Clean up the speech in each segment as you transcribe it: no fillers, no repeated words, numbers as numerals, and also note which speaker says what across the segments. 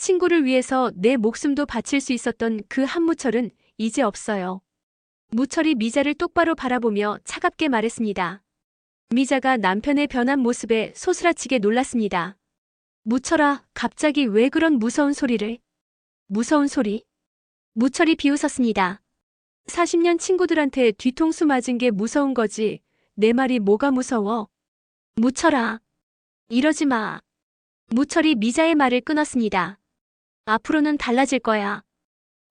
Speaker 1: 친구를 위해서 내 목숨도 바칠 수 있었던 그 한무철은 이제 없어요. 무철이 미자를 똑바로 바라보며 차갑게 말했습니다. 미자가 남편의 변한 모습에 소스라치게 놀랐습니다. 무철아, 갑자기 왜 그런 무서운 소리를? 무서운 소리? 무철이 비웃었습니다. 40년 친구들한테 뒤통수 맞은 게 무서운 거지. 내 말이 뭐가 무서워? 무철아, 이러지 마. 무철이 미자의 말을 끊었습니다. 앞으로는 달라질 거야.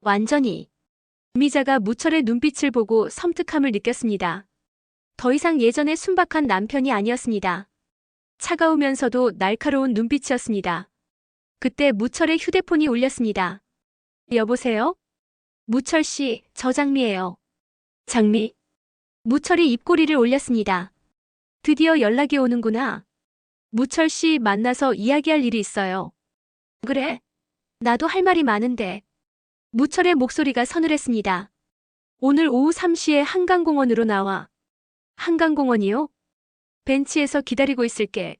Speaker 1: 완전히. 미자가 무철의 눈빛을 보고 섬뜩함을 느꼈습니다. 더 이상 예전의 순박한 남편이 아니었습니다. 차가우면서도 날카로운 눈빛이었습니다. 그때 무철의 휴대폰이 울렸습니다. 여보세요? 무철 씨, 저 장미예요. 장미? 무철이 입꼬리를 올렸습니다. 드디어 연락이 오는구나. 무철 씨 만나서 이야기할 일이 있어요. 그래? 나도 할 말이 많은데. 무철의 목소리가 서늘했습니다. 오늘 오후 3시에 한강공원으로 나와. 한강공원이요? 벤치에서 기다리고 있을게.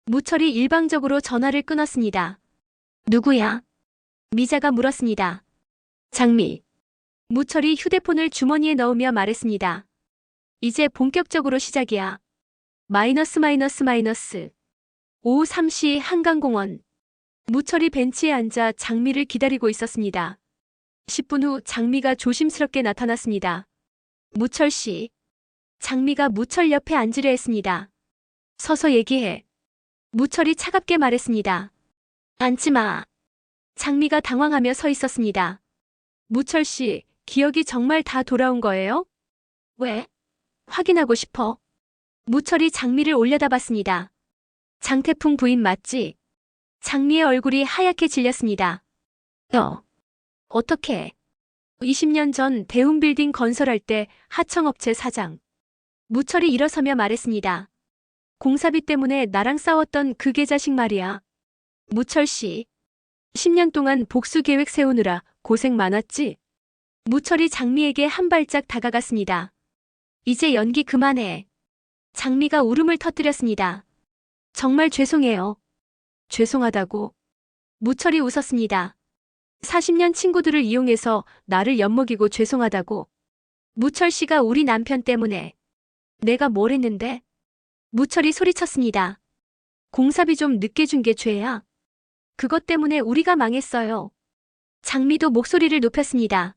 Speaker 1: 무철이 일방적으로 전화를 끊었습니다. 누구야? 미자가 물었습니다. 장미. 무철이 휴대폰을 주머니에 넣으며 말했습니다. 이제 본격적으로 시작이야. 마이너스. 오후 3시 한강공원. 무철이 벤치에 앉아 장미를 기다리고 있었습니다. 10분 후 장미가 조심스럽게 나타났습니다. 무철 씨. 장미가 무철 옆에 앉으려 했습니다. 서서 얘기해. 무철이 차갑게 말했습니다. 앉지 마. 장미가 당황하며 서 있었습니다. 무철 씨, 기억이 정말 다 돌아온 거예요? 왜? 확인하고 싶어. 무철이 장미를 올려다봤습니다. 장태풍 부인 맞지? 장미의 얼굴이 하얗게 질렸습니다. 어떻게? 20년 전 대웅빌딩 건설할 때 하청업체 사장. 무철이 일어서며 말했습니다. 공사비 때문에 나랑 싸웠던 그 개자식 말이야. 무철 씨. 10년 동안 복수 계획 세우느라 고생 많았지? 무철이 장미에게 한 발짝 다가갔습니다. 이제 연기 그만해. 장미가 울음을 터뜨렸습니다. 정말 죄송해요. 죄송하다고. 무철이 웃었습니다. 40년 친구들을 이용해서 나를 엿먹이고 죄송하다고. 무철 씨가 우리 남편 때문에. 내가 뭘 했는데? 무철이 소리쳤습니다. 공사비 좀 늦게 준 게 죄야. 그것 때문에 우리가 망했어요. 장미도 목소리를 높였습니다.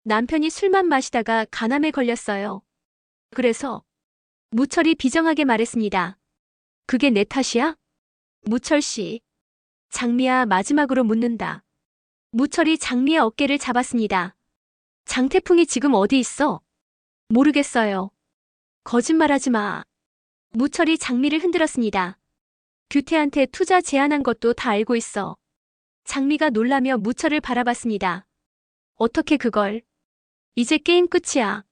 Speaker 1: 남편이 술만 마시다가 간암에 걸렸어요. 그래서 무철이 비정하게 말했습니다. 그게 내 탓이야? 무철 씨. 장미야, 마지막으로 묻는다. 무철이 장미의 어깨를 잡았습니다. 장태풍이 지금 어디 있어? 모르겠어요. 거짓말하지 마. 무철이 장미를 흔들었습니다. 규태한테 투자 제안한 것도 다 알고 있어. 장미가 놀라며 무철을 바라봤습니다. 어떻게 그걸? 이제 게임 끝이야.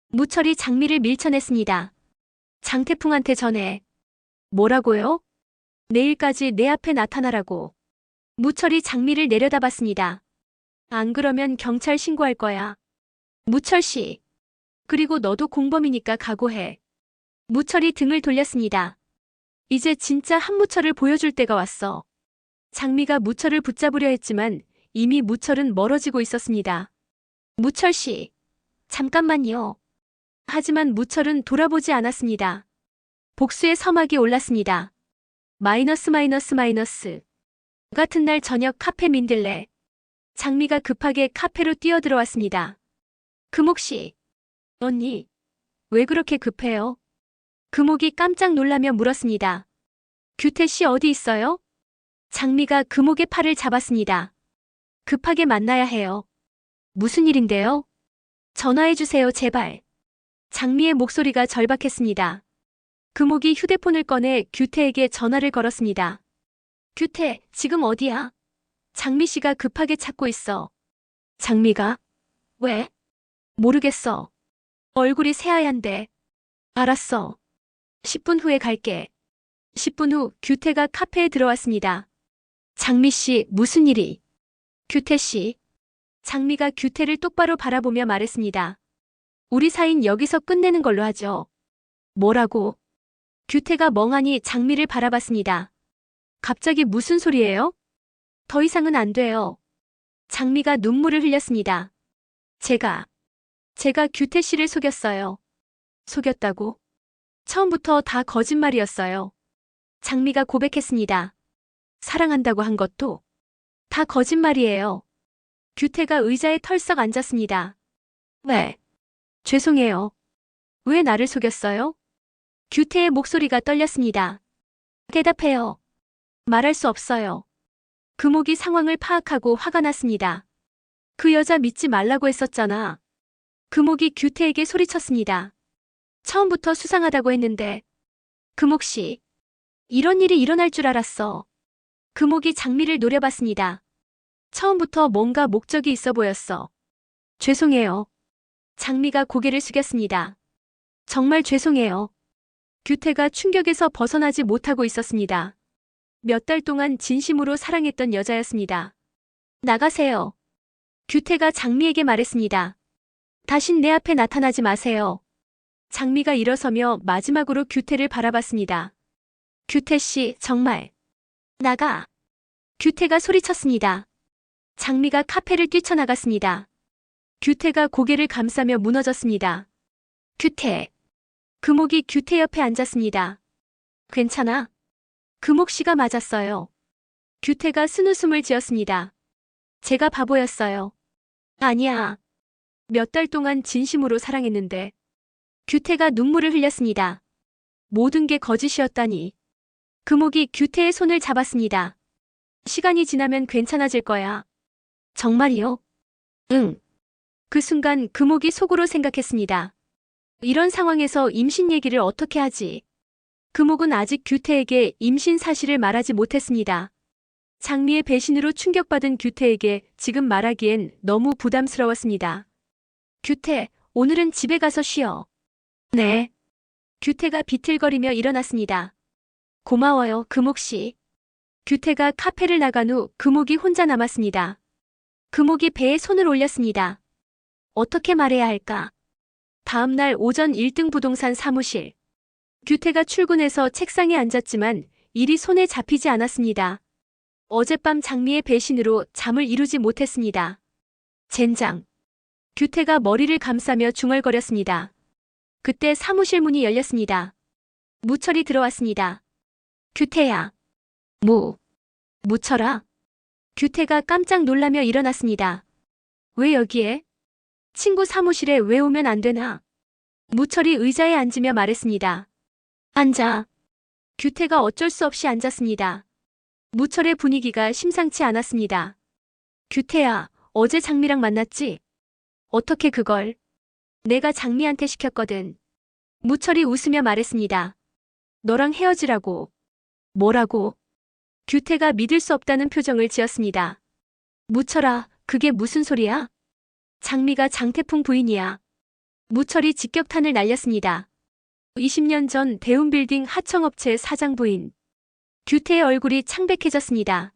Speaker 1: 무철이 장미를 밀쳐냈습니다. 장태풍한테 전해. 뭐라고요? 내일까지 내 앞에 나타나라고. 무철이 장미를 내려다봤습니다. 안 그러면 경찰 신고할 거야. 무철 씨. 그리고 너도 공범이니까 각오해. 무철이 등을 돌렸습니다. 이제 진짜 한무철을 보여줄 때가 왔어. 장미가 무철을 붙잡으려 했지만 이미 무철은 멀어지고 있었습니다. 무철 씨. 잠깐만요. 하지만 무철은 돌아보지 않았습니다. 복수의 서막이 올랐습니다. 마이너스. 같은 날 저녁 카페 민들레. 장미가 급하게 카페로 뛰어들어왔습니다. 금옥 씨. 언니. 왜 그렇게 급해요? 금옥이 깜짝 놀라며 물었습니다. 규태 씨 어디 있어요? 장미가 금옥의 팔을 잡았습니다. 급하게 만나야 해요. 무슨 일인데요? 전화해주세요, 제발. 장미의 목소리가 절박했습니다. 금옥이 휴대폰을 꺼내 규태에게 전화를 걸었습니다. 규태, 지금 어디야? 장미 씨가 급하게 찾고 있어. 장미가? 왜? 모르겠어. 얼굴이 새하얀데. 알았어. 10분 후에 갈게. 10분 후 규태가 카페에 들어왔습니다. 장미 씨, 무슨 일이? 규태 씨. 장미가 규태를 똑바로 바라보며 말했습니다. 우리 사이는 여기서 끝내는 걸로 하죠. 뭐라고? 규태가 멍하니 장미를 바라봤습니다. 갑자기 무슨 소리예요? 더 이상은 안 돼요. 장미가 눈물을 흘렸습니다. 제가 규태 씨를 속였어요. 속였다고? 처음부터 다 거짓말이었어요. 장미가 고백했습니다. 사랑한다고 한 것도 다 거짓말이에요. 규태가 의자에 털썩 앉았습니다. 왜? 죄송해요. 왜 나를 속였어요? 규태의 목소리가 떨렸습니다. 대답해요. 말할 수 없어요. 금옥이 상황을 파악하고 화가 났습니다. 그 여자 믿지 말라고 했었잖아. 금옥이 규태에게 소리쳤습니다. 처음부터 수상하다고 했는데. 금옥 씨, 이런 일이 일어날 줄 알았어. 금옥이 장미를 노려봤습니다. 처음부터 뭔가 목적이 있어 보였어. 죄송해요. 장미가 고개를 숙였습니다. 정말 죄송해요. 규태가 충격에서 벗어나지 못하고 있었습니다. 몇 달 동안 진심으로 사랑했던 여자였습니다. 나가세요. 규태가 장미에게 말했습니다. 다신 내 앞에 나타나지 마세요. 장미가 일어서며 마지막으로 규태를 바라봤습니다. 규태 씨, 정말. 나가. 규태가 소리쳤습니다. 장미가 카페를 뛰쳐나갔습니다. 규태가 고개를 감싸며 무너졌습니다. 규태. 금옥이 규태 옆에 앉았습니다. 괜찮아? 금옥 씨가 맞았어요. 규태가 쓴웃음을 지었습니다. 제가 바보였어요. 아니야. 몇 달 동안 진심으로 사랑했는데. 규태가 눈물을 흘렸습니다. 모든 게 거짓이었다니. 금옥이 규태의 손을 잡았습니다. 시간이 지나면 괜찮아질 거야. 정말이요? 응. 그 순간 금옥이 속으로 생각했습니다. 이런 상황에서 임신 얘기를 어떻게 하지? 금옥은 아직 규태에게 임신 사실을 말하지 못했습니다. 장미의 배신으로 충격받은 규태에게 지금 말하기엔 너무 부담스러웠습니다. 규태, 오늘은 집에 가서 쉬어. 네. 규태가 비틀거리며 일어났습니다. 고마워요, 금옥 씨. 규태가 카페를 나간 후 금옥이 혼자 남았습니다. 금옥이 배에 손을 올렸습니다. 어떻게 말해야 할까? 다음 날 오전 1등 부동산 사무실. 규태가 출근해서 책상에 앉았지만 일이 손에 잡히지 않았습니다. 어젯밤 장미의 배신으로 잠을 이루지 못했습니다. 젠장. 규태가 머리를 감싸며 중얼거렸습니다. 그때 사무실 문이 열렸습니다. 무철이 들어왔습니다. 규태야. 무철아. 규태가 깜짝 놀라며 일어났습니다. 왜 여기에? 친구 사무실에 왜 오면 안 되나? 무철이 의자에 앉으며 말했습니다. 앉아. 규태가 어쩔 수 없이 앉았습니다. 무철의 분위기가 심상치 않았습니다. 규태야, 어제 장미랑 만났지? 어떻게 그걸? 내가 장미한테 시켰거든. 무철이 웃으며 말했습니다. 너랑 헤어지라고. 뭐라고? 규태가 믿을 수 없다는 표정을 지었습니다. 무철아, 그게 무슨 소리야? 장미가 장태풍 부인이야. 무철이 직격탄을 날렸습니다. 20년 전 대운빌딩 하청업체 사장 부인. 규태의 얼굴이 창백해졌습니다.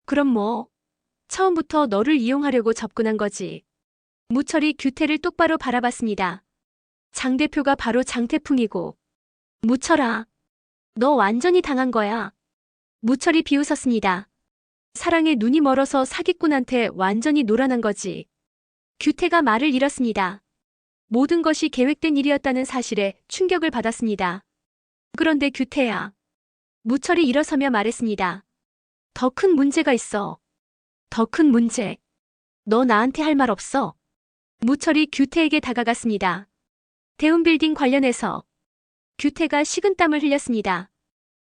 Speaker 1: 그럼 뭐? 처음부터 너를 이용하려고 접근한 거지. 무철이 규태를 똑바로 바라봤습니다. 장 대표가 바로 장태풍이고. 무철아, 너 완전히 당한 거야. 무철이 비웃었습니다. 사랑에 눈이 멀어서 사기꾼한테 완전히 노란한 거지. 규태가 말을 잃었습니다. 모든 것이 계획된 일이었다는 사실에 충격을 받았습니다. 그런데 규태야. 무철이 일어서며 말했습니다. 더 큰 문제가 있어. 더 큰 문제. 너 나한테 할 말 없어? 무철이 규태에게 다가갔습니다. 대운빌딩 관련해서. 규태가 식은땀을 흘렸습니다.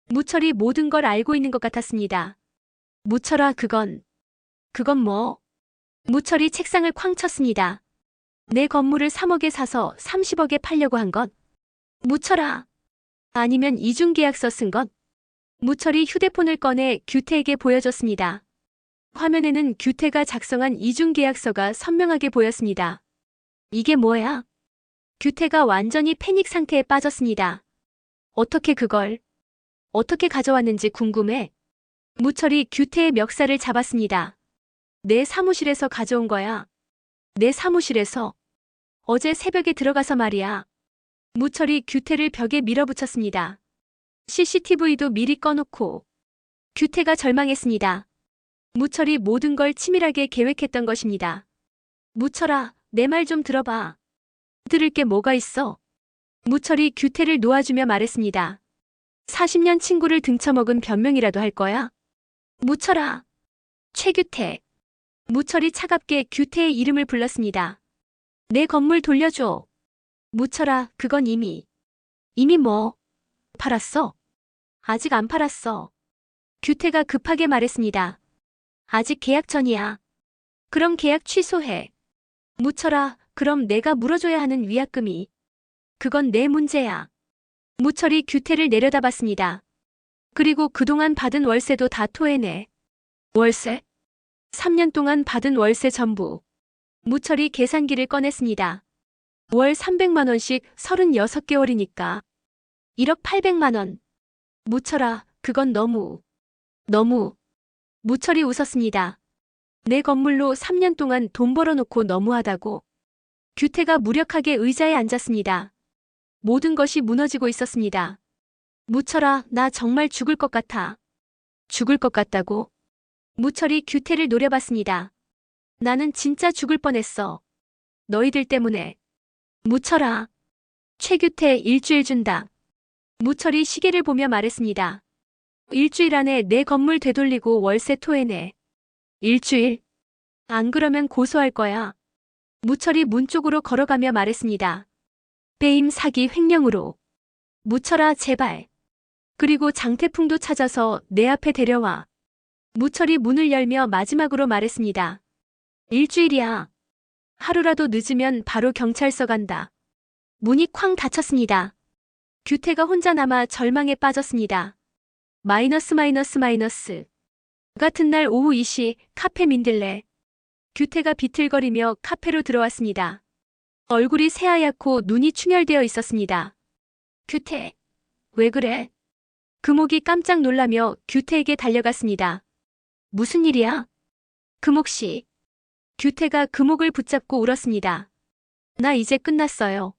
Speaker 1: 무철이 모든 걸 알고 있는 것 같았습니다. 무철아, 그건 뭐? 무철이 책상을 쾅 쳤습니다. 내 건물을 3억에 사서 30억에 팔려고 한 것? 무철아. 아니면 이중계약서 쓴 것? 무철이 휴대폰을 꺼내 규태에게 보여줬습니다. 화면에는 규태가 작성한 이중계약서가 선명하게 보였습니다. 이게 뭐야? 규태가 완전히 패닉 상태에 빠졌습니다. 어떻게 그걸? 어떻게 가져왔는지 궁금해. 무철이 규태의 멱살을 잡았습니다. 내 사무실에서 가져온 거야. 내 사무실에서? 어제 새벽에 들어가서 말이야. 무철이 규태를 벽에 밀어붙였습니다. CCTV도 미리 꺼놓고. 규태가 절망했습니다. 무철이 모든 걸 치밀하게 계획했던 것입니다. 무철아, 내 말 좀 들어봐. 들을 게 뭐가 있어? 무철이 규태를 놓아주며 말했습니다. 40년 친구를 등쳐먹은 변명이라도 할 거야? 무철아. 최규태. 무철이 차갑게 규태의 이름을 불렀습니다. 내 건물 돌려줘. 무철아, 그건 이미 뭐? 팔았어? 아직 안 팔았어. 규태가 급하게 말했습니다. 아직 계약 전이야. 그럼 계약 취소해. 무철아, 그럼 내가 물어줘야 하는 위약금이. 그건 내 문제야. 무철이 규태를 내려다봤습니다. 그리고 그동안 받은 월세도 다 토해내. 월세? 3년 동안 받은 월세 전부. 무철이 계산기를 꺼냈습니다. 월 300만 원씩 36개월이니까. 1억 800만 원. 무철아, 그건 너무. 무철이 웃었습니다. 내 건물로 3년 동안 돈 벌어놓고 너무하다고. 규태가 무력하게 의자에 앉았습니다. 모든 것이 무너지고 있었습니다. 무철아, 나 정말 죽을 것 같아. 죽을 것 같다고? 무철이 규태를 노려봤습니다. 나는 진짜 죽을 뻔했어. 너희들 때문에. 무철아. 최규태 일주일 준다. 무철이 시계를 보며 말했습니다. 일주일 안에 내 건물 되돌리고 월세 토해내. 일주일? 안 그러면 고소할 거야. 무철이 문 쪽으로 걸어가며 말했습니다. 배임 사기 횡령으로. 무철아, 제발. 그리고 장태풍도 찾아서 내 앞에 데려와. 무철이 문을 열며 마지막으로 말했습니다. 일주일이야. 하루라도 늦으면 바로 경찰서 간다. 문이 쾅 닫혔습니다. 규태가 혼자 남아 절망에 빠졌습니다. 마이너스. 같은 날 오후 2시 카페 민들레. 규태가 비틀거리며 카페로 들어왔습니다. 얼굴이 새하얗고 눈이 충혈되어 있었습니다. 규태, 왜 그래? 금옥이 깜짝 놀라며 규태에게 달려갔습니다. 무슨 일이야? 금옥씨. 규태가 금옥을 붙잡고 울었습니다. 나 이제 끝났어요.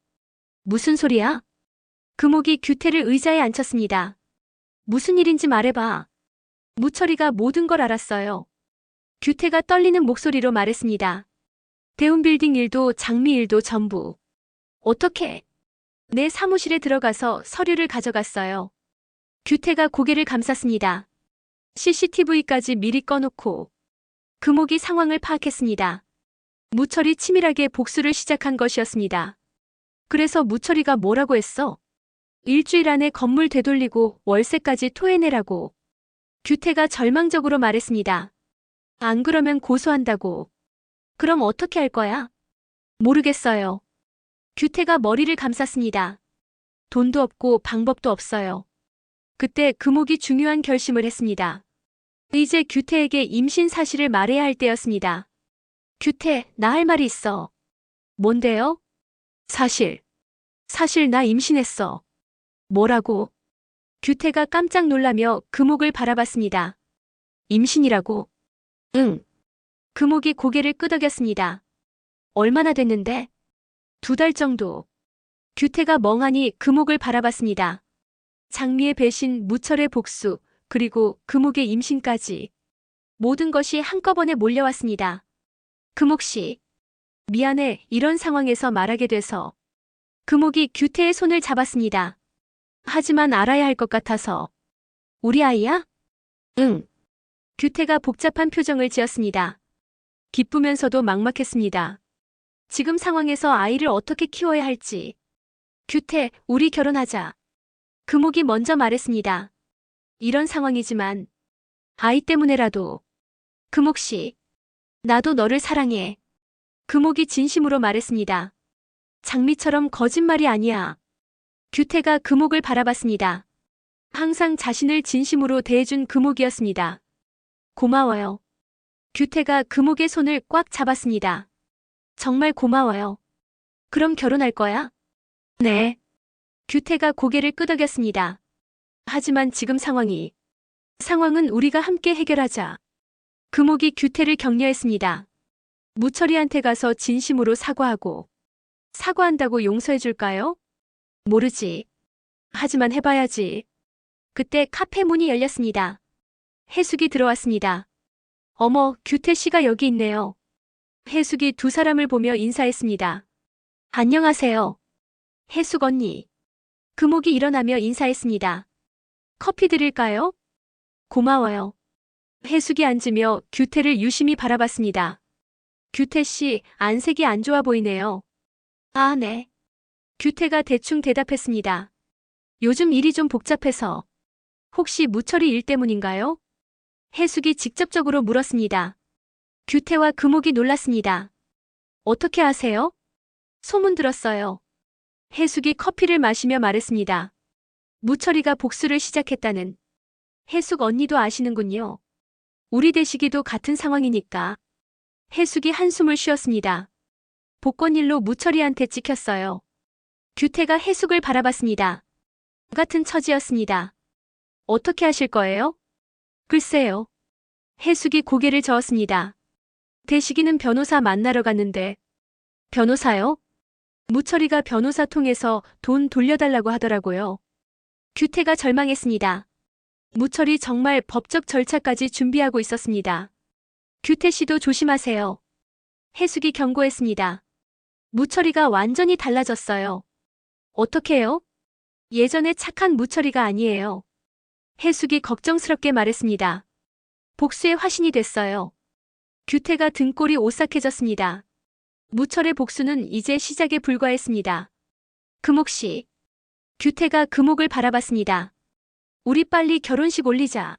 Speaker 1: 무슨 소리야? 금옥이 규태를 의자에 앉혔습니다. 무슨 일인지 말해봐. 무철이가 모든 걸 알았어요. 규태가 떨리는 목소리로 말했습니다. 대운빌딩 일도 장미 일도 전부. 어떻게? 내 사무실에 들어가서 서류를 가져갔어요. 규태가 고개를 감쌌습니다. CCTV까지 미리 꺼놓고. 금옥이 상황을 파악했습니다. 무철이 치밀하게 복수를 시작한 것이었습니다. 그래서 무철이가 뭐라고 했어? 일주일 안에 건물 되돌리고 월세까지 토해내라고. 규태가 절망적으로 말했습니다. 안 그러면 고소한다고. 그럼 어떻게 할 거야? 모르겠어요. 규태가 머리를 감쌌습니다. 돈도 없고 방법도 없어요. 그때 금옥이 중요한 결심을 했습니다. 이제 규태에게 임신 사실을 말해야 할 때였습니다. 규태, 나 할 말이 있어. 뭔데요? 사실 나 임신했어. 뭐라고? 규태가 깜짝 놀라며 금옥을 바라봤습니다. 임신이라고? 응. 금옥이 고개를 끄덕였습니다. 얼마나 됐는데? 2달 정도. 규태가 멍하니 금옥을 바라봤습니다. 장미의 배신, 무철의 복수, 그리고 금옥의 임신까지. 모든 것이 한꺼번에 몰려왔습니다. 금옥씨. 미안해, 이런 상황에서 말하게 돼서. 금옥이 규태의 손을 잡았습니다. 하지만 알아야 할 것 같아서. 우리 아이야? 응. 규태가 복잡한 표정을 지었습니다. 기쁘면서도 막막했습니다. 지금 상황에서 아이를 어떻게 키워야 할지. 규태, 우리 결혼하자. 금옥이 먼저 말했습니다. 이런 상황이지만 아이 때문에라도. 금옥씨, 나도 너를 사랑해. 금옥이 진심으로 말했습니다. 장미처럼 거짓말이 아니야. 규태가 금옥을 바라봤습니다. 항상 자신을 진심으로 대해준 금옥이었습니다. 고마워요. 규태가 금옥의 손을 꽉 잡았습니다. 정말 고마워요. 그럼 결혼할 거야? 네. 규태가 고개를 끄덕였습니다. 하지만 지금 상황은 우리가 함께 해결하자. 금옥이 규태를 격려했습니다. 무철이한테 가서 진심으로 사과하고. 사과한다고 용서해줄까요? 모르지. 하지만 해봐야지. 그때 카페 문이 열렸습니다. 해숙이 들어왔습니다. 어머, 규태 씨가 여기 있네요. 해숙이 두 사람을 보며 인사했습니다. 안녕하세요. 해숙 언니. 금옥이 일어나며 인사했습니다. 커피 드릴까요? 고마워요. 해숙이 앉으며 규태를 유심히 바라봤습니다. 규태 씨, 안색이 안 좋아 보이네요. 아, 네. 규태가 대충 대답했습니다. 요즘 일이 좀 복잡해서. 혹시 무철이 일 때문인가요? 해숙이 직접적으로 물었습니다. 규태와 금옥이 놀랐습니다. 어떻게 아세요? 소문 들었어요. 해숙이 커피를 마시며 말했습니다. 무철이가 복수를 시작했다는. 해숙 언니도 아시는군요. 우리 대식이도 같은 상황이니까. 해숙이 한숨을 쉬었습니다. 복권일로 무철이한테 찍혔어요. 규태가 해숙을 바라봤습니다. 같은 처지였습니다. 어떻게 하실 거예요? 글쎄요. 해숙이 고개를 저었습니다. 대식이는 변호사 만나러 갔는데. 변호사요? 무철이가 변호사 통해서 돈 돌려달라고 하더라고요. 규태가 절망했습니다. 무철이 정말 법적 절차까지 준비하고 있었습니다. 규태 씨도 조심하세요. 해숙이 경고했습니다. 무철이가 완전히 달라졌어요. 어떻게요? 예전에 착한 무철이가 아니에요. 해숙이 걱정스럽게 말했습니다. 복수의 화신이 됐어요. 규태가 등골이 오싹해졌습니다. 무철의 복수는 이제 시작에 불과했습니다. 금옥 씨. 규태가 금옥을 바라봤습니다. 우리 빨리 결혼식 올리자.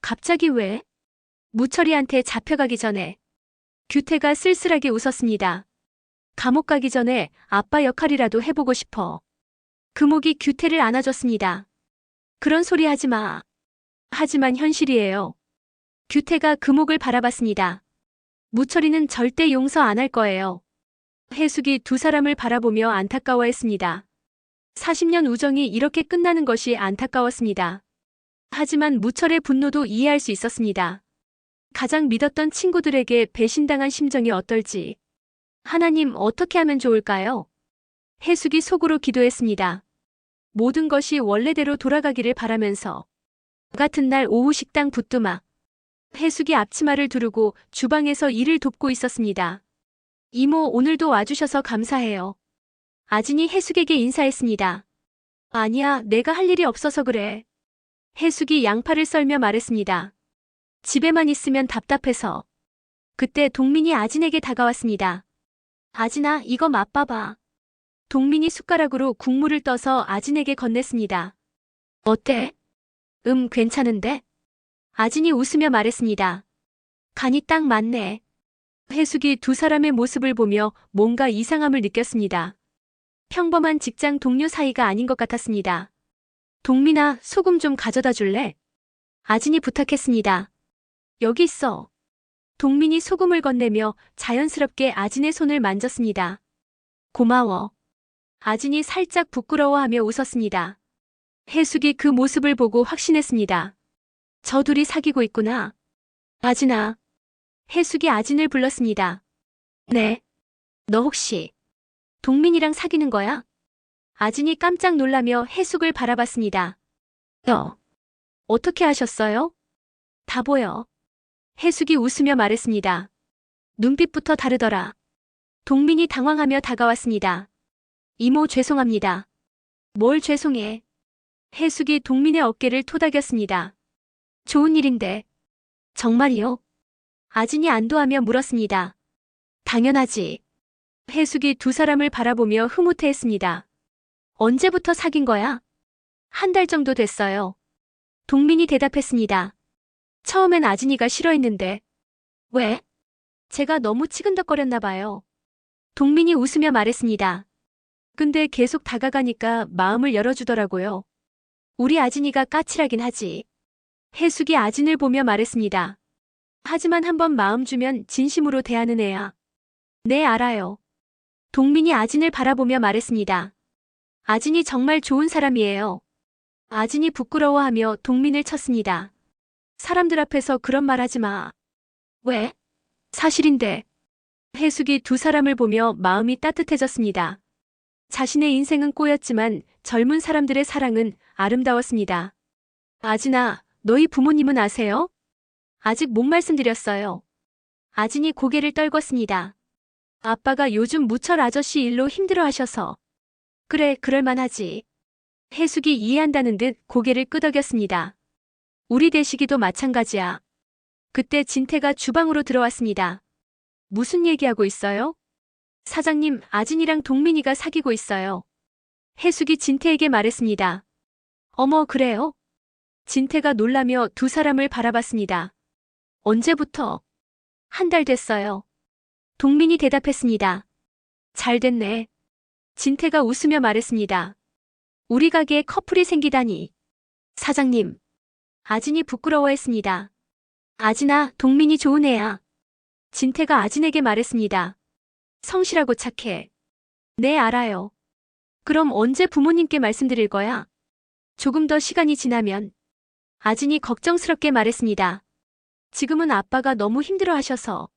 Speaker 1: 갑자기 왜? 무철이한테 잡혀가기 전에. 규태가 쓸쓸하게 웃었습니다. 감옥 가기 전에 아빠 역할이라도 해보고 싶어. 금옥이 규태를 안아줬습니다. 그런 소리 하지 마. 하지만 현실이에요. 규태가 금옥을 바라봤습니다. 무철이는 절대 용서 안 할 거예요. 해숙이 두 사람을 바라보며 안타까워했습니다. 40년 우정이 이렇게 끝나는 것이 안타까웠습니다. 하지만 무철의 분노도 이해할 수 있었습니다. 가장 믿었던 친구들에게 배신당한 심정이 어떨지. 하나님, 어떻게 하면 좋을까요? 해숙이 속으로 기도했습니다. 모든 것이 원래대로 돌아가기를 바라면서. 같은 날 오후 식당 부뚜막. 해숙이 앞치마를 두르고 주방에서 일을 돕고 있었습니다. 이모, 오늘도 와주셔서 감사해요. 아진이 해숙에게 인사했습니다. 아니야, 내가 할 일이 없어서 그래. 해숙이 양파를 썰며 말했습니다. 집에만 있으면 답답해서. 그때 동민이 아진에게 다가왔습니다. 아진아, 이거 맛봐봐. 동민이 숟가락으로 국물을 떠서 아진에게 건넸습니다. 어때? 괜찮은데? 아진이 웃으며 말했습니다. 간이 딱 맞네. 해숙이 두 사람의 모습을 보며 뭔가 이상함을 느꼈습니다. 평범한 직장 동료 사이가 아닌 것 같았습니다. 동민아, 소금 좀 가져다 줄래? 아진이 부탁했습니다. 여기 있어. 동민이 소금을 건네며 자연스럽게 아진의 손을 만졌습니다. 고마워. 아진이 살짝 부끄러워하며 웃었습니다. 해숙이 그 모습을 보고 확신했습니다. 저 둘이 사귀고 있구나. 아진아. 해숙이 아진을 불렀습니다. 네. 너 혹시 동민이랑 사귀는 거야? 아진이 깜짝 놀라며 해숙을 바라봤습니다. 어떻게 하셨어요? 다 보여. 해숙이 웃으며 말했습니다. 눈빛부터 다르더라. 동민이 당황하며 다가왔습니다. 이모, 죄송합니다. 뭘 죄송해. 해숙이 동민의 어깨를 토닥였습니다. 좋은 일인데. 정말이요? 아진이 안도하며 물었습니다. 당연하지. 해숙이 두 사람을 바라보며 흐뭇해했습니다. 언제부터 사귄 거야? 한 달 정도 됐어요. 동민이 대답했습니다. 처음엔 아진이가 싫어했는데. 왜? 제가 너무 치근덕거렸나 봐요. 동민이 웃으며 말했습니다. 근데 계속 다가가니까 마음을 열어주더라고요. 우리 아진이가 까칠하긴 하지. 해숙이 아진을 보며 말했습니다. 하지만 한번 마음 주면 진심으로 대하는 애야. 네, 알아요. 동민이 아진을 바라보며 말했습니다. 아진이 정말 좋은 사람이에요. 아진이 부끄러워하며 동민을 쳤습니다. 사람들 앞에서 그런 말 하지 마. 왜? 사실인데. 해숙이 두 사람을 보며 마음이 따뜻해졌습니다. 자신의 인생은 꼬였지만 젊은 사람들의 사랑은 아름다웠습니다. 아진아, 너희 부모님은 아세요? 아직 못 말씀드렸어요. 아진이 고개를 떨궜습니다. 아빠가 요즘 무철 아저씨 일로 힘들어하셔서. 그래, 그럴만하지. 해숙이 이해한다는 듯 고개를 끄덕였습니다. 우리 대식이도 마찬가지야. 그때 진태가 주방으로 들어왔습니다. 무슨 얘기하고 있어요? 사장님, 아진이랑 동민이가 사귀고 있어요. 해숙이 진태에게 말했습니다. 어머, 그래요? 진태가 놀라며 두 사람을 바라봤습니다. 언제부터? 한 달 됐어요. 동민이 대답했습니다. 잘 됐네. 진태가 웃으며 말했습니다. 우리 가게에 커플이 생기다니. 사장님. 아진이 부끄러워했습니다. 아진아, 동민이 좋은 애야. 진태가 아진에게 말했습니다. 성실하고 착해. 네, 알아요. 그럼 언제 부모님께 말씀드릴 거야? 조금 더 시간이 지나면. 아진이 걱정스럽게 말했습니다. 지금은 아빠가 너무 힘들어하셔서.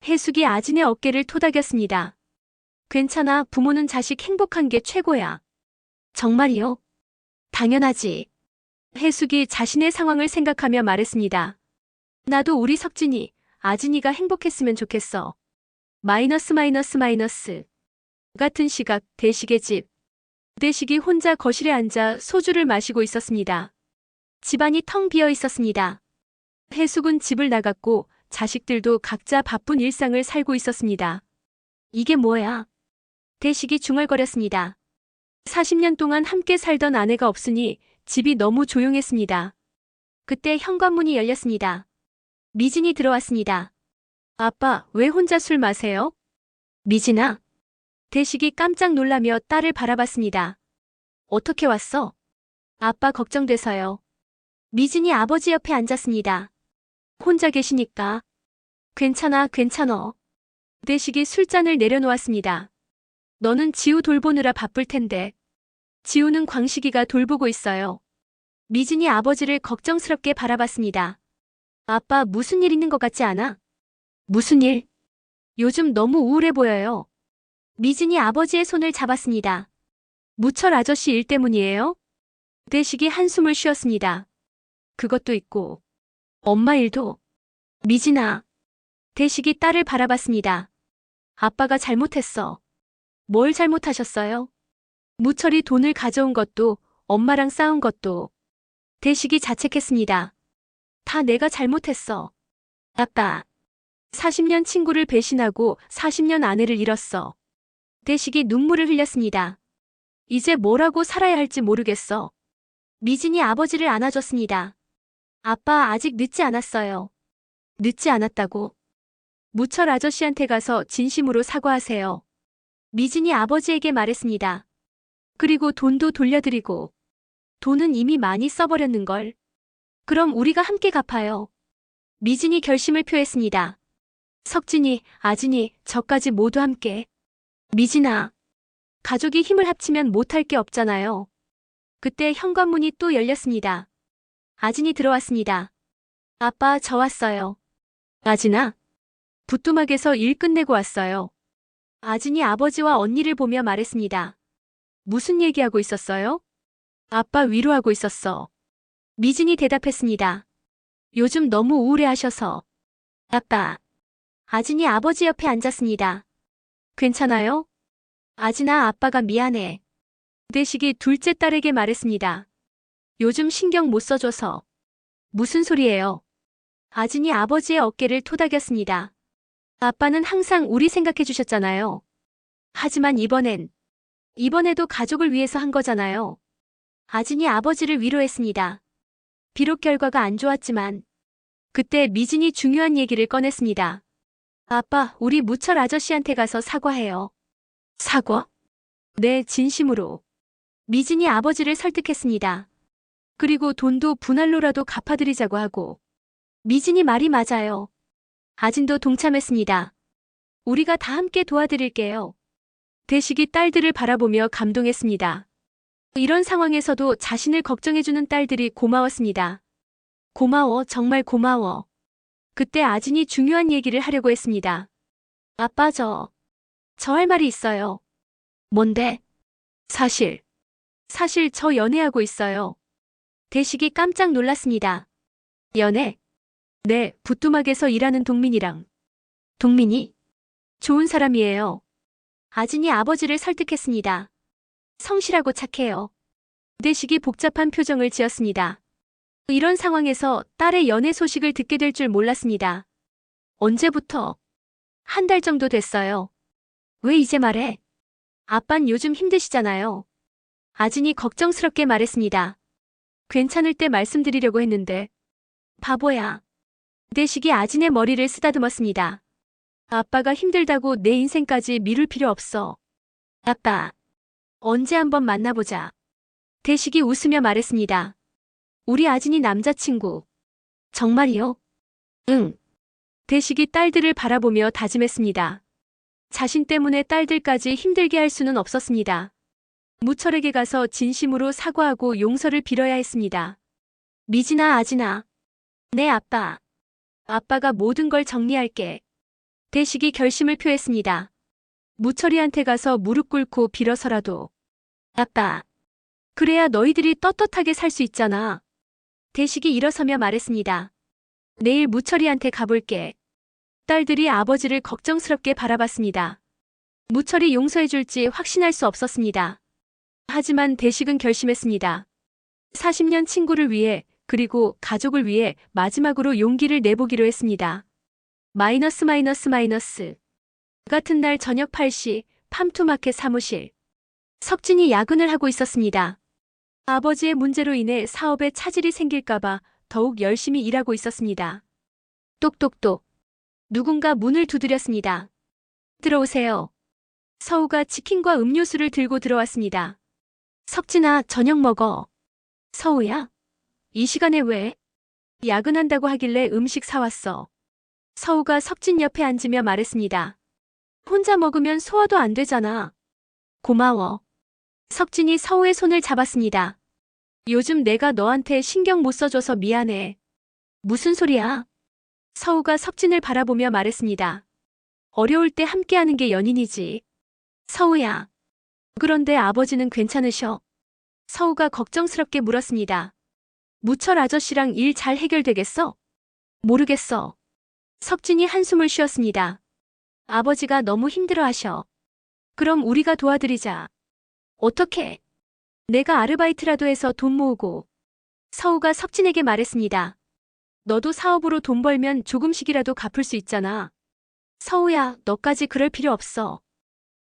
Speaker 1: 해숙이 아진의 어깨를 토닥였습니다. 괜찮아, 부모는 자식 행복한 게 최고야. 정말이요? 당연하지. 해숙이 자신의 상황을 생각하며 말했습니다. 나도 우리 석진이, 아진이가 행복했으면 좋겠어. 마이너스 마이너스 마이너스. 같은 시각, 대식의 집. 대식이 혼자 거실에 앉아 소주를 마시고 있었습니다. 집안이 텅 비어 있었습니다. 해숙은 집을 나갔고 자식들도 각자 바쁜 일상을 살고 있었습니다. 이게 뭐야? 대식이 중얼거렸습니다. 40년 동안 함께 살던 아내가 없으니 집이 너무 조용했습니다. 그때 현관문이 열렸습니다. 미진이 들어왔습니다. 아빠, 왜 혼자 술 마세요? 미진아. 대식이 깜짝 놀라며 딸을 바라봤습니다. 어떻게 왔어? 아빠 걱정돼서요. 미진이 아버지 옆에 앉았습니다. 혼자 계시니까. 괜찮아, 괜찮어. 대식이 술잔을 내려놓았습니다. 너는 지우 돌보느라 바쁠 텐데. 지우는 광식이가 돌보고 있어요. 미진이 아버지를 걱정스럽게 바라봤습니다. 아빠, 무슨 일 있는 것 같지 않아? 무슨 일? 요즘 너무 우울해 보여요. 미진이 아버지의 손을 잡았습니다. 무철 아저씨 일 때문이에요? 대식이 한숨을 쉬었습니다. 그것도 있고 엄마 일도. 미진아. 대식이 딸을 바라봤습니다. 아빠가 잘못했어. 뭘 잘못하셨어요? 무철이 돈을 가져온 것도 엄마랑 싸운 것도. 대식이 자책했습니다. 다 내가 잘못했어. 아빠. 40년 친구를 배신하고 40년 아내를 잃었어. 대식이 눈물을 흘렸습니다. 이제 뭐라고 살아야 할지 모르겠어. 미진이 아버지를 안아줬습니다. 아빠, 아직 늦지 않았어요. 늦지 않았다고? 무철 아저씨한테 가서 진심으로 사과하세요. 미진이 아버지에게 말했습니다. 그리고 돈도 돌려드리고. 돈은 이미 많이 써버렸는걸. 그럼 우리가 함께 갚아요. 미진이 결심을 표했습니다. 석진이, 아진이, 저까지 모두 함께. 미진아. 가족이 힘을 합치면 못할 게 없잖아요. 그때 현관문이 또 열렸습니다. 아진이 들어왔습니다. 아빠, 저 왔어요. 아진아. 부뚜막에서 일 끝내고 왔어요. 아진이 아버지와 언니를 보며 말했습니다. 무슨 얘기하고 있었어요? 아빠 위로하고 있었어. 미진이 대답했습니다. 요즘 너무 우울해하셔서. 아빠. 아진이 아버지 옆에 앉았습니다. 괜찮아요? 아진아, 아빠가 미안해. 대식이 둘째 딸에게 말했습니다. 요즘 신경 못 써줘서. 무슨 소리예요? 아진이 아버지의 어깨를 토닥였습니다. 아빠는 항상 우리 생각해 주셨잖아요. 하지만 이번에도 가족을 위해서 한 거잖아요. 아진이 아버지를 위로했습니다. 비록 결과가 안 좋았지만. 그때 미진이 중요한 얘기를 꺼냈습니다. 아빠, 우리 무철 아저씨한테 가서 사과해요. 사과? 네, 진심으로. 미진이 아버지를 설득했습니다. 그리고 돈도 분할로라도 갚아드리자고 하고. 미진이 말이 맞아요. 아진도 동참했습니다. 우리가 다 함께 도와드릴게요. 대식이 딸들을 바라보며 감동했습니다. 이런 상황에서도 자신을 걱정해주는 딸들이 고마웠습니다. 고마워, 정말 고마워. 그때 아진이 중요한 얘기를 하려고 했습니다. 아빠, 저 할 말이 있어요. 뭔데? 사실 저 연애하고 있어요. 대식이 깜짝 놀랐습니다. 연애? 네, 부뚜막에서 일하는 동민이랑. 동민이? 좋은 사람이에요. 아진이 아버지를 설득했습니다. 성실하고 착해요. 대식이 복잡한 표정을 지었습니다. 이런 상황에서 딸의 연애 소식을 듣게 될 줄 몰랐습니다. 언제부터? 한 달 정도 됐어요. 왜 이제 말해? 아빤 요즘 힘드시잖아요. 아진이 걱정스럽게 말했습니다. 괜찮을 때 말씀드리려고 했는데. 바보야. 대식이 아진의 머리를 쓰다듬었습니다. 아빠가 힘들다고 내 인생까지 미룰 필요 없어. 아빠. 언제 한번 만나보자. 대식이 웃으며 말했습니다. 우리 아진이 남자친구. 정말이요? 응. 대식이 딸들을 바라보며 다짐했습니다. 자신 때문에 딸들까지 힘들게 할 수는 없었습니다. 무철에게 가서 진심으로 사과하고 용서를 빌어야 했습니다. 미진아, 아진아. 네, 아빠. 아빠가 모든 걸 정리할게. 대식이 결심을 표했습니다. 무철이한테 가서 무릎 꿇고 빌어서라도. 아빠. 그래야 너희들이 떳떳하게 살 수 있잖아. 대식이 일어서며 말했습니다. 내일 무철이한테 가볼게. 딸들이 아버지를 걱정스럽게 바라봤습니다. 무철이 용서해줄지 확신할 수 없었습니다. 하지만 대식은 결심했습니다. 40년 친구를 위해 그리고 가족을 위해 마지막으로 용기를 내보기로 했습니다. 마이너스. 같은 날 저녁 8시 팜투마켓 사무실. 석진이 야근을 하고 있었습니다. 아버지의 문제로 인해 사업에 차질이 생길까봐 더욱 열심히 일하고 있었습니다. 똑똑똑. 누군가 문을 두드렸습니다. 들어오세요. 서우가 치킨과 음료수를 들고 들어왔습니다. 석진아, 저녁 먹어. 서우야? 이 시간에 왜? 야근한다고 하길래 음식 사왔어. 서우가 석진 옆에 앉으며 말했습니다. 혼자 먹으면 소화도 안 되잖아. 고마워. 석진이 서우의 손을 잡았습니다. 요즘 내가 너한테 신경 못 써줘서 미안해. 무슨 소리야? 서우가 석진을 바라보며 말했습니다. 어려울 때 함께하는 게 연인이지. 서우야. 그런데 아버지는 괜찮으셔? 서우가 걱정스럽게 물었습니다. 무철 아저씨랑 일 잘 해결되겠어? 모르겠어. 석진이 한숨을 쉬었습니다. 아버지가 너무 힘들어하셔. 그럼 우리가 도와드리자. 어떻게? 내가 아르바이트라도 해서 돈 모으고. 서우가 석진에게 말했습니다. 너도 사업으로 돈 벌면 조금씩이라도 갚을 수 있잖아. 서우야, 너까지 그럴 필요 없어.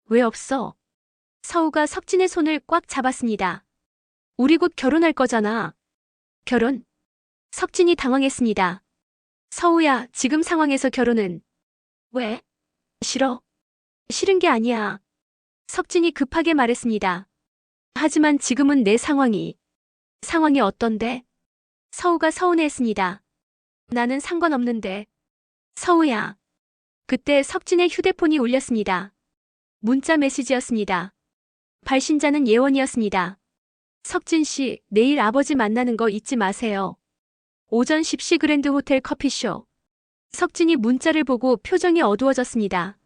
Speaker 1: 왜 없어? 서우가 석진의 손을 꽉 잡았습니다. 우리 곧 결혼할 거잖아. 결혼? 석진이 당황했습니다. 서우야, 지금 상황에서 결혼은. 왜? 싫어. 싫은 게 아니야. 석진이 급하게 말했습니다. 하지만 지금은 내 상황이 어떤데? 서우가 서운해했습니다. 나는 상관없는데. 서우야. 그때 석진의 휴대폰이 울렸습니다. 문자 메시지였습니다. 발신자는 예원이었습니다. 석진 씨, 내일 아버지 만나는 거 잊지 마세요. 오전 10시 그랜드 호텔 커피숍. 석진이 문자를 보고 표정이 어두워졌습니다.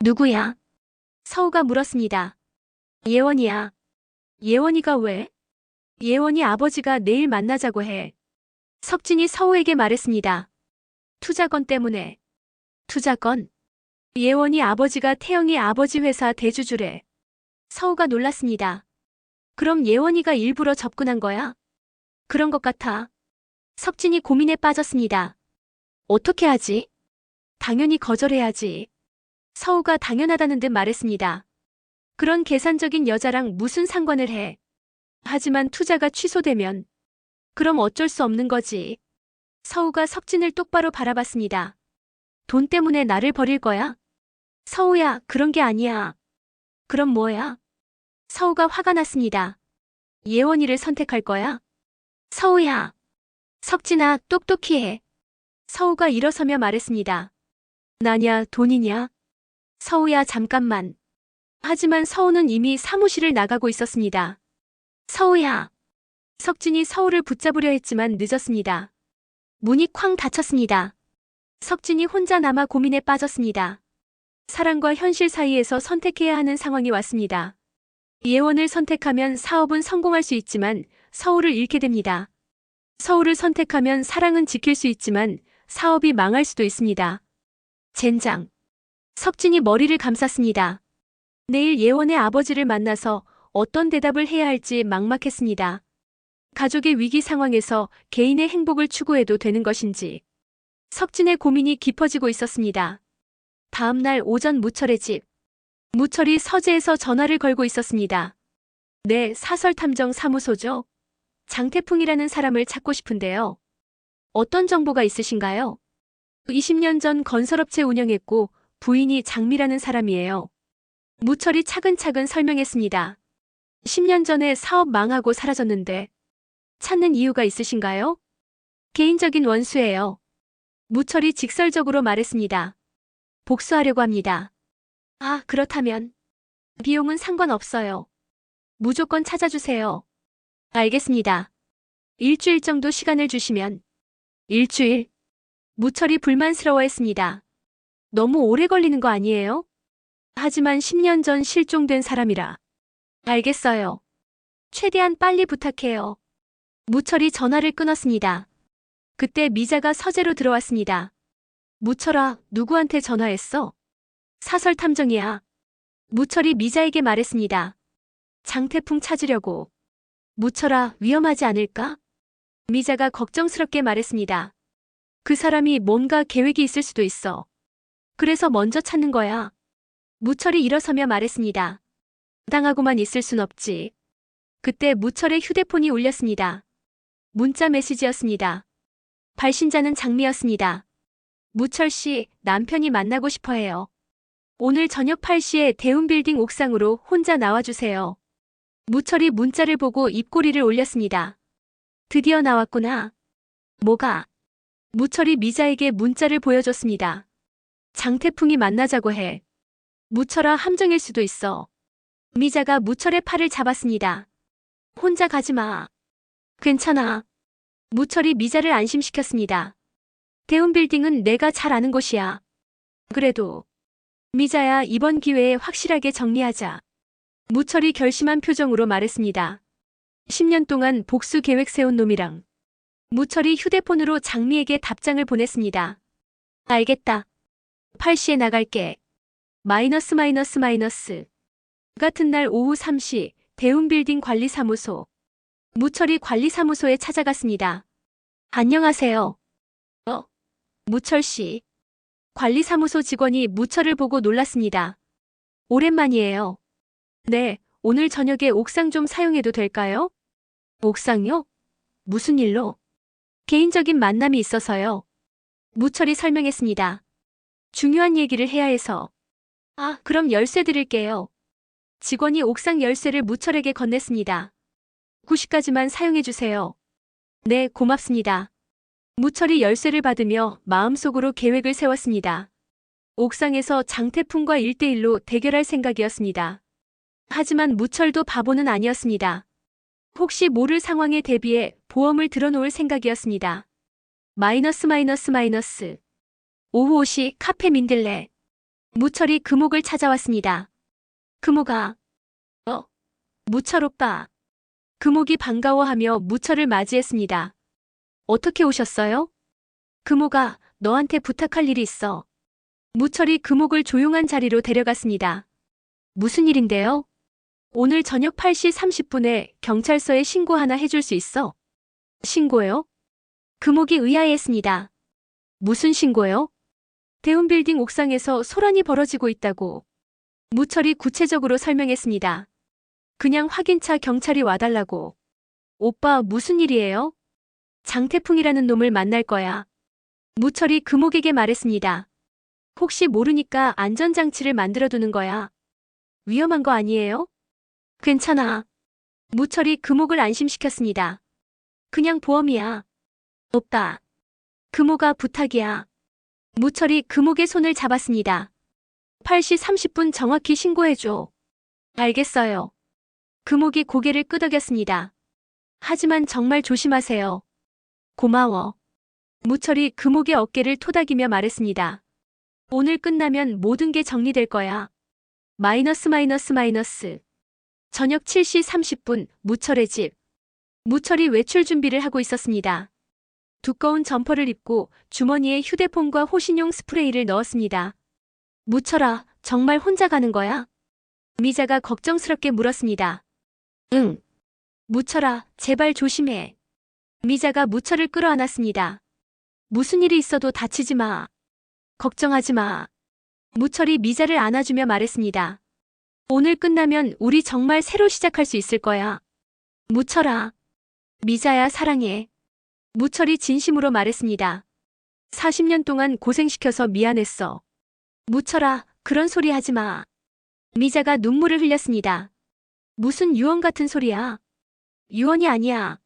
Speaker 1: 누구야? 서우가 물었습니다. 예원이야. 예원이가 왜? 예원이 아버지가 내일 만나자고 해. 석진이 서우에게 말했습니다. 투자건 때문에. 투자건? 예원이 아버지가 태영이 아버지 회사 대주주래. 서우가 놀랐습니다. 그럼 예원이가 일부러 접근한 거야? 그런 것 같아. 석진이 고민에 빠졌습니다. 어떻게 하지? 당연히 거절해야지. 서우가 당연하다는 듯 말했습니다. 그런 계산적인 여자랑 무슨 상관을 해. 하지만 투자가 취소되면 그럼 어쩔 수 없는 거지. 서우가 석진을 똑바로 바라봤습니다. 돈 때문에 나를 버릴 거야? 서우야, 그런 게 아니야. 그럼 뭐야? 서우가 화가 났습니다. 예원이를 선택할 거야? 서우야. 석진아, 똑똑히 해. 서우가 일어서며 말했습니다. 나냐, 돈이냐? 서우야, 잠깐만. 하지만 서우는 이미 사무실을 나가고 있었습니다. 서우야. 석진이 서우를 붙잡으려 했지만 늦었습니다. 문이 쾅 닫혔습니다. 석진이 혼자 남아 고민에 빠졌습니다. 사랑과 현실 사이에서 선택해야 하는 상황이 왔습니다. 예원을 선택하면 사업은 성공할 수 있지만 서우를 잃게 됩니다. 서우를 선택하면 사랑은 지킬 수 있지만 사업이 망할 수도 있습니다. 젠장. 석진이 머리를 감쌌습니다. 내일 예원의 아버지를 만나서 어떤 대답을 해야 할지 막막했습니다. 가족의 위기 상황에서 개인의 행복을 추구해도 되는 것인지. 석진의 고민이 깊어지고 있었습니다. 다음 날 오전 무철의 집. 무철이 서재에서 전화를 걸고 있었습니다. 네, 사설탐정사무소죠. 장태풍이라는 사람을 찾고 싶은데요. 어떤 정보가 있으신가요? 20년 전 건설업체 운영했고 부인이 장미라는 사람이에요. 무철이 차근차근 설명했습니다. 10년 전에 사업 망하고 사라졌는데 찾는 이유가 있으신가요? 개인적인 원수예요. 무철이 직설적으로 말했습니다. 복수하려고 합니다. 아, 그렇다면 비용은 상관없어요. 무조건 찾아주세요. 알겠습니다. 일주일 정도 시간을 주시면. 일주일? 무철이 불만스러워했습니다. 너무 오래 걸리는 거 아니에요? 하지만 10년 전 실종된 사람이라. 알겠어요. 최대한 빨리 부탁해요. 무철이 전화를 끊었습니다. 그때 미자가 서재로 들어왔습니다. 무철아, 누구한테 전화했어? 사설탐정이야. 무철이 미자에게 말했습니다. 장태풍 찾으려고. 무철아, 위험하지 않을까? 미자가 걱정스럽게 말했습니다. 그 사람이 뭔가 계획이 있을 수도 있어. 그래서 먼저 찾는 거야. 무철이 일어서며 말했습니다. 당하고만 있을 순 없지. 그때 무철의 휴대폰이 울렸습니다. 문자 메시지였습니다. 발신자는 장미였습니다. 무철 씨, 남편이 만나고 싶어 해요. 오늘 저녁 8시에 대운빌딩 옥상으로 혼자 나와주세요. 무철이 문자를 보고 입꼬리를 올렸습니다. 드디어 나왔구나. 뭐가? 무철이 미자에게 문자를 보여줬습니다. 장태풍이 만나자고 해. 무철아, 함정일 수도 있어. 미자가 무철의 팔을 잡았습니다. 혼자 가지 마. 괜찮아. 무철이 미자를 안심시켰습니다. 대운빌딩은 내가 잘 아는 곳이야. 그래도 미자야, 이번 기회에 확실하게 정리하자. 무철이 결심한 표정으로 말했습니다. 10년 동안 복수 계획 세운 놈이랑. 무철이 휴대폰으로 장미에게 답장을 보냈습니다. 알겠다. 8시에 나갈게. 마이너스. 같은 날 오후 3시 대운빌딩 관리사무소. 무철이 관리사무소에 찾아갔습니다. 안녕하세요. 무철 씨. 관리사무소 직원이 무철을 보고 놀랐습니다. 오랜만이에요. 네, 오늘 저녁에 옥상 좀 사용해도 될까요? 옥상요? 무슨 일로? 개인적인 만남이 있어서요. 무철이 설명했습니다. 중요한 얘기를 해야 해서. 아, 그럼 열쇠 드릴게요. 직원이 옥상 열쇠를 무철에게 건넸습니다. 9시까지만 사용해주세요. 네, 고맙습니다. 무철이 열쇠를 받으며 마음속으로 계획을 세웠습니다. 옥상에서 장태풍과 1대1로 대결할 생각이었습니다. 하지만 무철도 바보는 아니었습니다. 혹시 모를 상황에 대비해 보험을 들어놓을 생각이었습니다. 마이너스. 오후 5시 카페 민들레. 무철이 금옥을 찾아왔습니다. 금옥아. 무철 오빠. 금옥이 반가워하며 무철을 맞이했습니다. 어떻게 오셨어요? 금옥아, 너한테 부탁할 일이 있어. 무철이 금옥을 조용한 자리로 데려갔습니다. 무슨 일인데요? 오늘 저녁 8시 30분에 경찰서에 신고 하나 해줄 수 있어? 신고요? 금옥이 의아해했습니다. 무슨 신고요? 대운빌딩 옥상에서 소란이 벌어지고 있다고. 무철이 구체적으로 설명했습니다. 그냥 확인차 경찰이 와달라고. 오빠, 무슨 일이에요? 장태풍이라는 놈을 만날 거야. 무철이 금옥에게 말했습니다. 혹시 모르니까 안전장치를 만들어두는 거야. 위험한 거 아니에요? 괜찮아. 무철이 금옥을 안심시켰습니다. 그냥 보험이야. 오빠. 금옥아, 부탁이야. 무철이 금옥의 손을 잡았습니다. 8시 30분 정확히 신고해줘. 알겠어요. 금옥이 고개를 끄덕였습니다. 하지만 정말 조심하세요. 고마워. 무철이 금옥의 어깨를 토닥이며 말했습니다. 오늘 끝나면 모든 게 정리될 거야. 마이너스. 저녁 7시 30분 무철의 집. 무철이 외출 준비를 하고 있었습니다. 두꺼운 점퍼를 입고 주머니에 휴대폰과 호신용 스프레이를 넣었습니다. 무철아, 정말 혼자 가는 거야? 미자가 걱정스럽게 물었습니다. 응. 무철아, 제발 조심해. 미자가 무철을 끌어안았습니다. 무슨 일이 있어도 다치지 마. 걱정하지 마. 무철이 미자를 안아주며 말했습니다. 오늘 끝나면 우리 정말 새로 시작할 수 있을 거야. 무철아. 미자야, 사랑해. 무철이 진심으로 말했습니다. 40년 동안 고생시켜서 미안했어. 무철아, 그런 소리 하지 마. 미자가 눈물을 흘렸습니다. 무슨 유언 같은 소리야. 유언이 아니야.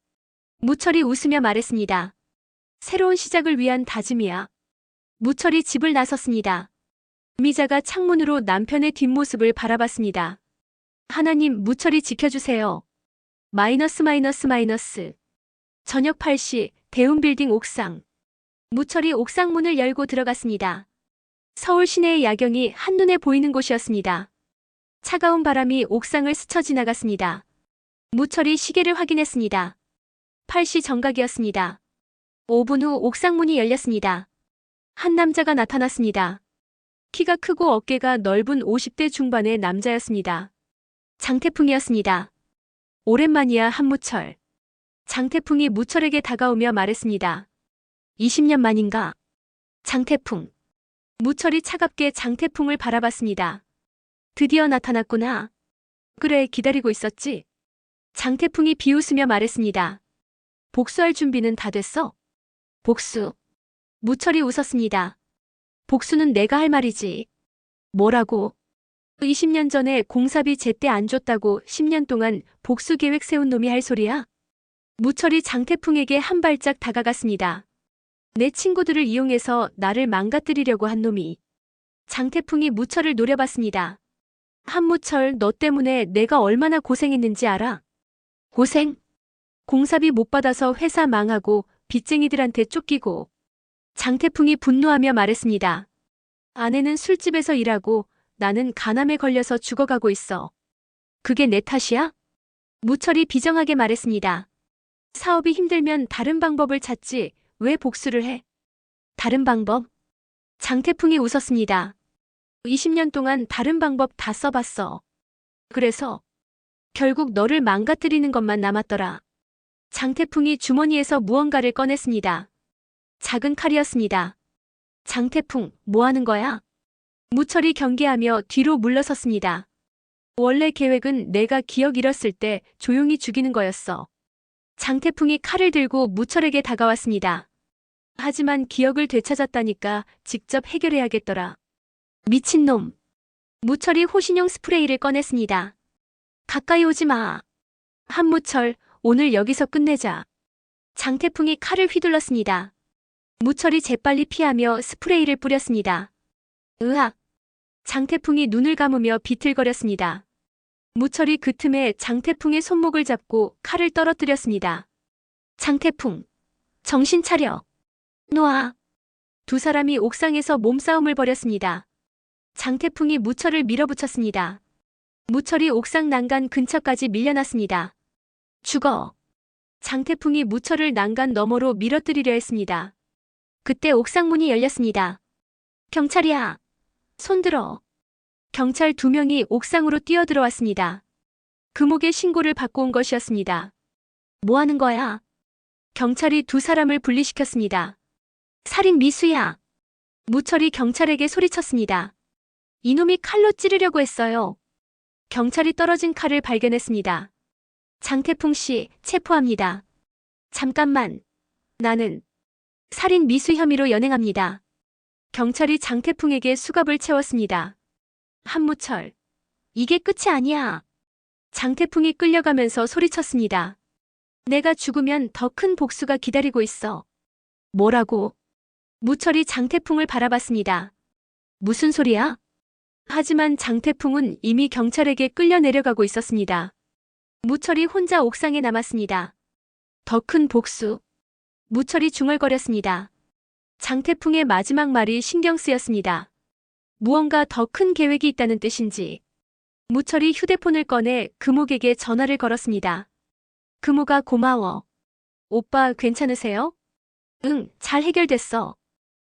Speaker 1: 무철이 웃으며 말했습니다. 새로운 시작을 위한 다짐이야. 무철이 집을 나섰습니다. 미자가 창문으로 남편의 뒷모습을 바라봤습니다. 하나님, 무철이 지켜주세요. 마이너스. 저녁 8시 대운빌딩 옥상. 무철이 옥상 문을 열고 들어갔습니다. 서울 시내의 야경이 한눈에 보이는 곳이었습니다. 차가운 바람이 옥상을 스쳐 지나갔습니다. 무철이 시계를 확인했습니다. 8시 정각이었습니다. 5분 후 옥상 문이 열렸습니다. 한 남자가 나타났습니다. 키가 크고 어깨가 넓은 50대 중반의 남자였습니다. 장태풍이었습니다. 오랜만이야, 한무철. 장태풍이 무철에게 다가오며 말했습니다. 20년 만인가? 장태풍. 무철이 차갑게 장태풍을 바라봤습니다. 드디어 나타났구나. 그래, 기다리고 있었지. 장태풍이 비웃으며 말했습니다. 복수할 준비는 다 됐어? 복수. 무철이 웃었습니다. 복수는 내가 할 말이지. 뭐라고? 20년 전에 공사비 제때 안 줬다고 10년 동안 복수 계획 세운 놈이 할 소리야? 무철이 장태풍에게 한 발짝 다가갔습니다. 내 친구들을 이용해서 나를 망가뜨리려고 한 놈이. 장태풍이 무철을 노려봤습니다. 한무철, 너 때문에 내가 얼마나 고생했는지 알아? 고생? 공사비 못 받아서 회사 망하고 빚쟁이들한테 쫓기고. 장태풍이 분노하며 말했습니다. 아내는 술집에서 일하고 나는 간암에 걸려서 죽어가고 있어. 그게 내 탓이야? 무철이 비정하게 말했습니다. 사업이 힘들면 다른 방법을 찾지 왜 복수를 해? 다른 방법? 장태풍이 웃었습니다. 20년 동안 다른 방법 다 써봤어. 그래서 결국 너를 망가뜨리는 것만 남았더라. 장태풍이 주머니에서 무언가를 꺼냈습니다. 작은 칼이었습니다. 장태풍, 뭐 하는 거야? 무철이 경계하며 뒤로 물러섰습니다. 원래 계획은 내가 기억 잃었을 때 조용히 죽이는 거였어. 장태풍이 칼을 들고 무철에게 다가왔습니다. 하지만 기억을 되찾았다니까 직접 해결해야겠더라. 미친놈. 무철이 호신용 스프레이를 꺼냈습니다. 가까이 오지 마. 한무철, 오늘 여기서 끝내자. 장태풍이 칼을 휘둘렀습니다. 무철이 재빨리 피하며 스프레이를 뿌렸습니다. 으악. 장태풍이 눈을 감으며 비틀거렸습니다. 무철이 그 틈에 장태풍의 손목을 잡고 칼을 떨어뜨렸습니다. 장태풍, 정신 차려. 놓아. 두 사람이 옥상에서 몸싸움을 벌였습니다. 장태풍이 무철을 밀어붙였습니다. 무철이 옥상 난간 근처까지 밀려났습니다. 죽어. 장태풍이 무철을 난간 너머로 밀어뜨리려 했습니다. 그때 옥상 문이 열렸습니다. 경찰이야. 손들어. 경찰 2명이 옥상으로 뛰어들어왔습니다. 금옥의 신고를 받고 온 것이었습니다. 뭐 하는 거야? 경찰이 두 사람을 분리시켰습니다. 살인 미수야. 무철이 경찰에게 소리쳤습니다. 이놈이 칼로 찌르려고 했어요. 경찰이 떨어진 칼을 발견했습니다. 장태풍 씨, 체포합니다. 잠깐만. 나는 살인 미수 혐의로 연행합니다. 경찰이 장태풍에게 수갑을 채웠습니다. 한무철. 이게 끝이 아니야. 장태풍이 끌려가면서 소리쳤습니다. 내가 죽으면 더 큰 복수가 기다리고 있어. 뭐라고? 무철이 장태풍을 바라봤습니다. 무슨 소리야? 하지만 장태풍은 이미 경찰에게 끌려 내려가고 있었습니다. 무철이 혼자 옥상에 남았습니다. 더 큰 복수. 무철이 중얼거렸습니다. 장태풍의 마지막 말이 신경 쓰였습니다. 무언가 더 큰 계획이 있다는 뜻인지. 무철이 휴대폰을 꺼내 금옥에게 전화를 걸었습니다. 금옥아, 고마워. 오빠 괜찮으세요? 응, 잘 해결됐어.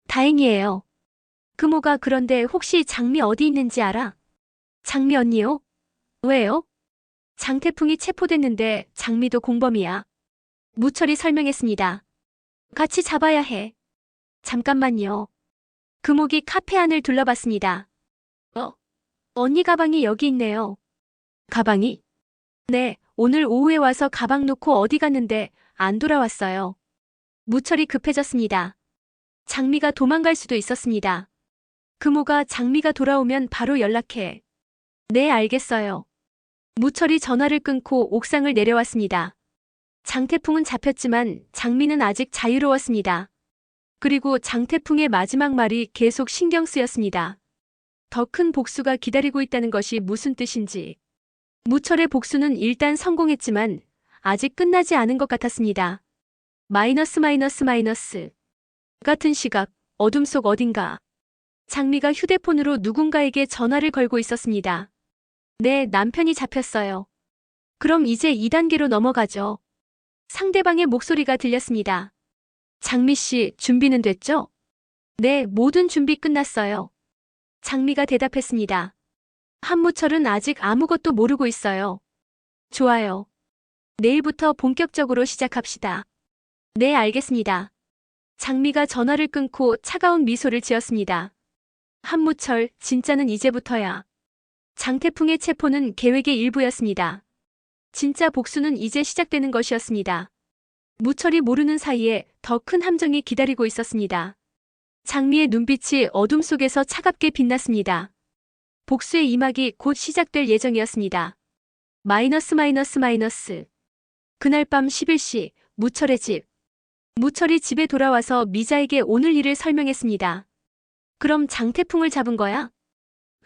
Speaker 1: 다행이에요. 금호가 그런데 혹시 장미 어디 있는지 알아? 장미 언니요? 왜요? 장태풍이 체포됐는데 장미도 공범이야. 무철이 설명했습니다. 같이 잡아야 해. 잠깐만요. 금옥이 카페 안을 둘러봤습니다. 어, 언니 가방이 여기 있네요. 가방이? 네, 오늘 오후에 와서 가방 놓고 어디 갔는데 안 돌아왔어요. 무철이 급해졌습니다. 장미가 도망갈 수도 있었습니다. 금호가 장미가 돌아오면 바로 연락해. 네, 알겠어요. 무철이 전화를 끊고 옥상을 내려왔습니다. 장태풍은 잡혔지만 장미는 아직 자유로웠습니다. 그리고 장태풍의 마지막 말이 계속 신경 쓰였습니다. 더 큰 복수가 기다리고 있다는 것이 무슨 뜻인지. 무철의 복수는 일단 성공했지만 아직 끝나지 않은 것 같았습니다. 마이너스 마이너스 마이너스. 같은 시각, 어둠 속 어딘가. 장미가 휴대폰으로 누군가에게 전화를 걸고 있었습니다. 네, 남편이 잡혔어요. 그럼 이제 2단계로 넘어가죠. 상대방의 목소리가 들렸습니다. 장미 씨, 준비는 됐죠? 네, 모든 준비 끝났어요. 장미가 대답했습니다. 한무철은 아직 아무것도 모르고 있어요. 좋아요. 내일부터 본격적으로 시작합시다. 네, 알겠습니다. 장미가 전화를 끊고 차가운 미소를 지었습니다. 한무철, 진짜는 이제부터야. 장태풍의 체포는 계획의 일부였습니다. 진짜 복수는 이제 시작되는 것이었습니다. 무철이 모르는 사이에 더 큰 함정이 기다리고 있었습니다. 장미의 눈빛이 어둠 속에서 차갑게 빛났습니다. 복수의 이막이 곧 시작될 예정이었습니다. 마이너스 마이너스 마이너스. 그날 밤 11시, 무철의 집. 무철이 집에 돌아와서 미자에게 오늘 일을 설명했습니다. 그럼 장태풍을 잡은 거야?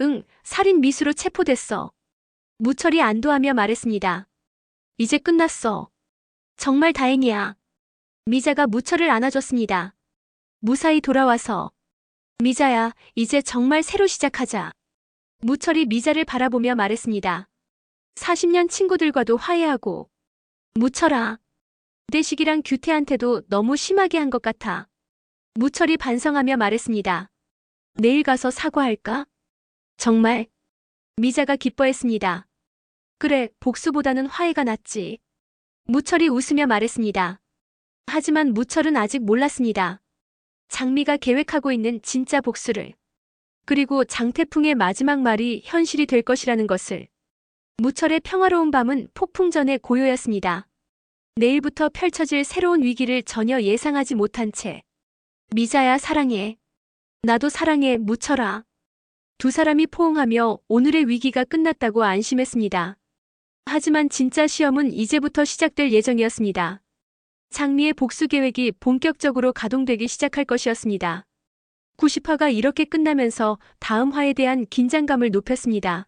Speaker 1: 응, 살인 미수로 체포됐어. 무철이 안도하며 말했습니다. 이제 끝났어. 정말 다행이야. 미자가 무철을 안아줬습니다. 무사히 돌아와서. 미자야, 이제 정말 새로 시작하자. 무철이 미자를 바라보며 말했습니다. 40년 친구들과도 화해하고. 무철아. 대식이랑 규태한테도 너무 심하게 한 것 같아. 무철이 반성하며 말했습니다. 내일 가서 사과할까? 정말? 미자가 기뻐했습니다. 그래, 복수보다는 화해가 낫지. 무철이 웃으며 말했습니다. 하지만 무철은 아직 몰랐습니다. 장미가 계획하고 있는 진짜 복수를. 그리고 장태풍의 마지막 말이 현실이 될 것이라는 것을. 무철의 평화로운 밤은 폭풍 전의 고요였습니다. 내일부터 펼쳐질 새로운 위기를 전혀 예상하지 못한 채. 미자야, 사랑해. 나도 사랑해, 무철아. 두 사람이 포옹하며 오늘의 위기가 끝났다고 안심했습니다. 하지만 진짜 시험은 이제부터 시작될 예정이었습니다. 장미의 복수 계획이 본격적으로 가동되기 시작할 것이었습니다. 90화가 이렇게 끝나면서 다음 화에 대한 긴장감을 높였습니다.